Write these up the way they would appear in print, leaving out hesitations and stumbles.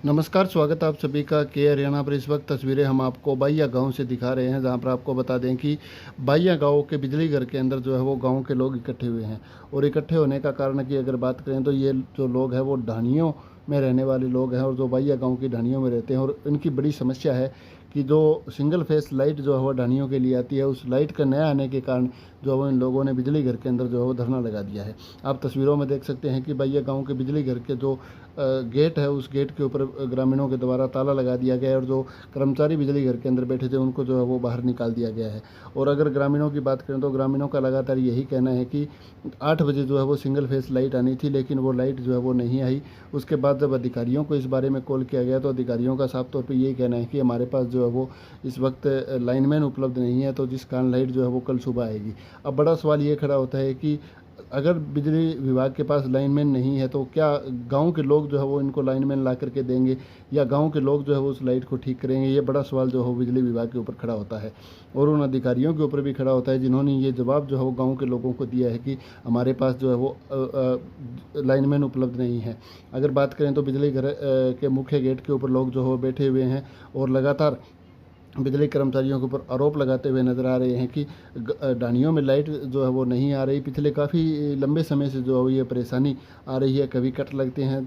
नमस्कार, स्वागत है आप सभी का के हरियाणा पर। इस वक्त तस्वीरें हम आपको बाइया गांव से दिखा रहे हैं, जहां पर आपको बता दें कि बाइया गांव के बिजली घर के अंदर जो है वो गांव के लोग इकट्ठे हुए हैं। और इकट्ठे होने का कारण की अगर बात करें तो ये जो लोग हैं वो ढानियों में रहने वाले लोग हैं और जो बाइया गाँव की ढानियों में रहते हैं। और इनकी बड़ी समस्या है कि जो सिंगल फेस लाइट जो है वो ढानियों के लिए आती है, उस लाइट का नया आने के कारण जो है वो इन लोगों ने बिजली घर के अंदर जो है वो धरना लगा दिया है। आप तस्वीरों में देख सकते हैं कि बाइया गांव के बिजली घर के जो गेट है, उस गेट के ऊपर ग्रामीणों के द्वारा ताला लगा दिया गया है और जो कर्मचारी बिजली घर के अंदर बैठे थे उनको जो है वो बाहर निकाल दिया गया है। और अगर ग्रामीणों की बात करें तो ग्रामीणों का लगातार यही कहना है कि 8 बजे जो है वो सिंगल फेस लाइट आनी थी, लेकिन वो लाइट जो है वो नहीं आई। उसके बाद जब अधिकारियों को इस बारे में कॉल किया गया तो अधिकारियों का साफ तौर पर यही कहना है कि हमारे पास जो है वो इस वक्त लाइनमैन उपलब्ध नहीं है, तो जिस कारण लाइट जो है वो कल सुबह आएगी। अब बड़ा सवाल ये खड़ा होता है कि अगर बिजली विभाग के पास लाइनमैन नहीं है तो क्या गांव के लोग जो है वो इनको लाइनमैन ला करके देंगे, या गांव के लोग जो है वो उस लाइट को ठीक करेंगे? ये बड़ा सवाल जो है बिजली विभाग के ऊपर खड़ा होता है और उन अधिकारियों के ऊपर भी खड़ा होता है जिन्होंने ये जवाब जो है वो गाँव के लोगों को दिया है कि हमारे पास जो है वो लाइनमैन उपलब्ध नहीं है। अगर बात करें तो बिजली घर के मुख्य गेट के ऊपर लोग जो है बैठे हुए हैं और लगातार बिजली कर्मचारियों के ऊपर आरोप लगाते हुए नज़र आ रहे हैं कि ढानियों में लाइट जो है वो नहीं आ रही। पिछले काफ़ी लंबे समय से जो है ये परेशानी आ रही है, कभी कट लगते हैं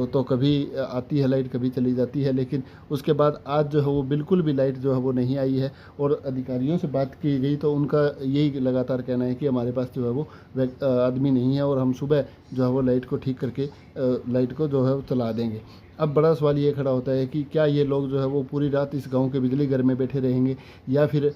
तो कभी आती है लाइट, कभी चली जाती है, लेकिन उसके बाद आज जो है वो बिल्कुल भी लाइट जो है वो नहीं आई है। और अधिकारियों से बात की गई तो उनका यही लगातार कहना है कि हमारे पास जो है वो आदमी नहीं है और हम सुबह जो है वो लाइट को ठीक करके लाइट को जो है वो चला देंगे। अब बड़ा सवाल ये खड़ा होता है कि क्या ये लोग जो है वो पूरी रात इस गांव के बिजली घर में बैठे रहेंगे, या फिर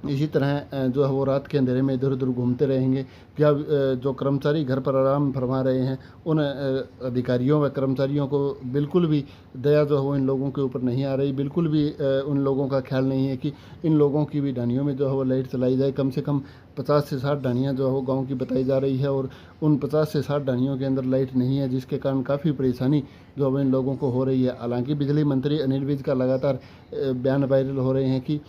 इसी तरह जो है वो रात के अंधेरे में इधर उधर घूमते रहेंगे? क्या जो कर्मचारी घर पर आराम फरमा रहे हैं उन अधिकारियों व कर्मचारियों को बिल्कुल भी दया जो है वो इन लोगों के ऊपर नहीं आ रही? बिल्कुल भी उन लोगों का ख्याल नहीं है कि इन लोगों की भी ढानियों में जो है वो लाइट चलाई जाए। कम से कम 50 से 60 ढानियाँ जो है वो गाँव की बताई जा रही है और उन 50 से 60 ढानियों के अंदर लाइट नहीं है, जिसके कारण काफ़ी परेशानी जो है इन लोगों को हो रही है। हालांकि बिजली मंत्री अनिल विज का लगातार बयान वायरल हो रहे हैं कि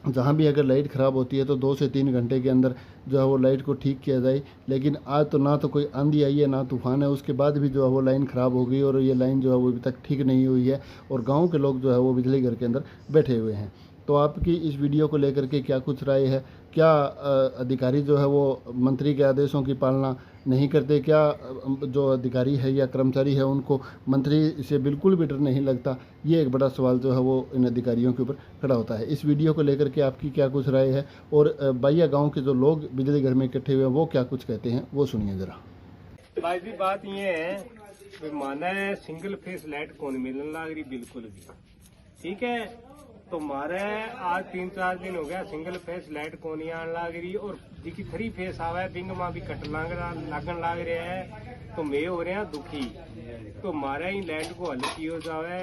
जहाँ भी अगर लाइट ख़राब होती है तो 2 से 3 घंटे के अंदर जो है वो लाइट को ठीक किया जाए। लेकिन आज तो ना तो कोई आंधी आई है ना तूफान है, उसके बाद भी जो है वो लाइन ख़राब हो गई और ये लाइन जो है वो अभी तक ठीक नहीं हुई है और गांव के लोग जो है वो बिजली घर के अंदर बैठे हुए हैं। तो आपकी इस वीडियो को लेकर के क्या कुछ राय है? क्या अधिकारी जो है वो मंत्री के आदेशों की पालना नहीं करते? क्या जो अधिकारी है या कर्मचारी है उनको मंत्री से बिल्कुल भी डर नहीं लगता? ये एक बड़ा सवाल जो है वो इन अधिकारियों के ऊपर खड़ा होता है। इस वीडियो को लेकर के आपकी क्या कुछ राय है और बाइया गांव के जो लोग बिजली घर में इकट्ठे हुए हैं वो क्या कुछ कहते हैं, वो सुनिए जरा। भाई भी बात ये है, माना है सिंगल फेस लाइट कौन मिलने लग रही बिल्कुल भी, ठीक है। तो मारे आज 3-4 दिन हो गया सिंगल फेस लाइट को नहीं आने लग रही और जिकी 3 फेस आवा है बिंग मां भी कट लागन लग रहा है। तो मैं हो रहे हैं दुखी, तो मारे ही लाइट को हल किया जावे।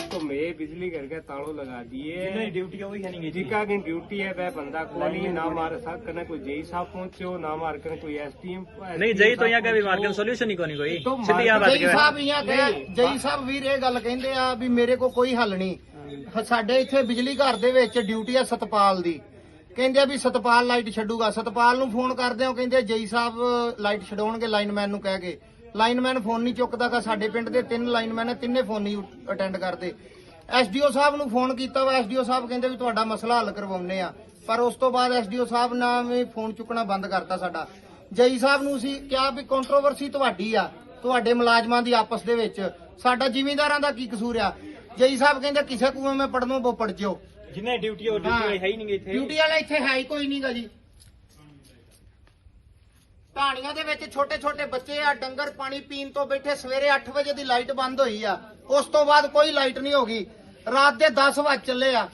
तो मैं बिजली घर के तालों लगा दिए, ड्यूटी जिका की ड्यूटी है वह बंदा कोई ना मार सकना, कोई जेई साहब पहुंचो ना मार कर कोई एसटीएम नहीं जई तो यहाँ का बीमार के सोल्यूशन ही कोई जई साहब ਵੀਰ ਇਹ ਗੱਲ ਕਹਿੰਦੇ ਆ ਵੀ ਮੇਰੇ ਕੋ ਕੋਈ ਹੱਲ ਨਹੀਂ। ਸਾਡੇ ਇੱਥੇ ਬਿਜਲੀ ਘਰ ਦੇ ਵਿੱਚ ਡਿਊਟੀ ਆ ਸਤਪਾਲ ਦੀ, ਕਹਿੰਦੇ ਆ ਵੀ ਸਤਪਾਲ ਲਾਈਟ ਛੱਡੂਗਾ। ਸਤਪਾਲ ਨੂੰ ਫੋਨ ਕਰਦੇ ਆ, ਕਹਿੰਦੇ ਜਈ ਸਾਹਿਬ ਲਾਈਟ ਛਡਾਉਣਗੇ ਲਾਈਨਮੈਨ ਨੂੰ ਕਹਿ ਕੇ। ਲਾਈਨਮੈਨ ਫੋਨ ਨਹੀਂ ਚੁੱਕਦਾ। ਸਾਡੇ ਪਿੰਡ ਦੇ 3 ਲਾਈਨਮੈਨ ਆ, ਤਿੰਨੇ ਫੋਨ ਨਹੀਂ ਅਟੈਂਡ ਕਰਦੇ। ਐਸਡੀਓ ਸਾਹਿਬ ਨੂੰ ਫੋਨ ਕੀਤਾ ਵਾ, ਐਸਡੀਓ ਸਾਹਿਬ ਕਹਿੰਦੇ ਵੀ ਤੁਹਾਡਾ ਮਸਲਾ ਹੱਲ ਕਰਵਾਉਣੇ ਆ, ਪਰ ਉਸ ਤੋਂ ਬਾਅਦ ਐਸਡੀਓ ਸਾਹਿਬ ਨੇ ਫੋਨ ਚੁੱਕਣਾ ਬੰਦ ਕਰਤਾ ਸਾਡਾ। ਜਈ ਸਾਹਿਬ ਨੂੰ ਸੀ ਕਿਹਾ ਵੀ ਕੰਟਰੋਵਰਸੀ ਤੁਹਾਡੀ ਆ, ਤੁਹਾਡੇ ਮੁਲਾਜ਼ਮਾਂ ਦੀ ਆਪਸ ਦੇ ਵਿੱਚ, ਸਾਡਾ ਜ਼ਿਮੀਂਦਾਰਾਂ ਦਾ ਕੀ ਕਸੂਰ ਆ? ਜਈ ਸਾਹਿਬ ਕਹਿੰਦੇ ਕਿਸੇ ਕੂਏ ਮੈਂ ਪੜਨੋਂ वो पड़ जाओ, जिन्हें ड्यूटी है ही नहीं इतने ਡਿਊਟੀ ਵਾਲਾ ਇੱਥੇ ਹੈ ਹੀ ਕੋਈ ਨਹੀਂਗਾ ਜੀ। ਢਾਣੀਆਂ ਦੇ ਵਿੱਚ ਛੋਟੇ ਛੋਟੇ ਬੱਚੇ ਆ, ਡੰਗਰ ਪਾਣੀ ਪੀਣ ਤੋਂ ਬੈਠੇ। ਸਵੇਰੇ 8 ਵਜੇ ਦੀ ਲਾਈਟ ਬੰਦ ਹੋਈ ਆ, ਉਸ ਤੋਂ ਬਾਅਦ ਕੋਈ ਲਾਈਟ ਨਹੀਂ ਹੋ ਗਈ। ਰਾਤ ਦੇ 10 ਵਜੇ ਚੱਲੇ ਆ।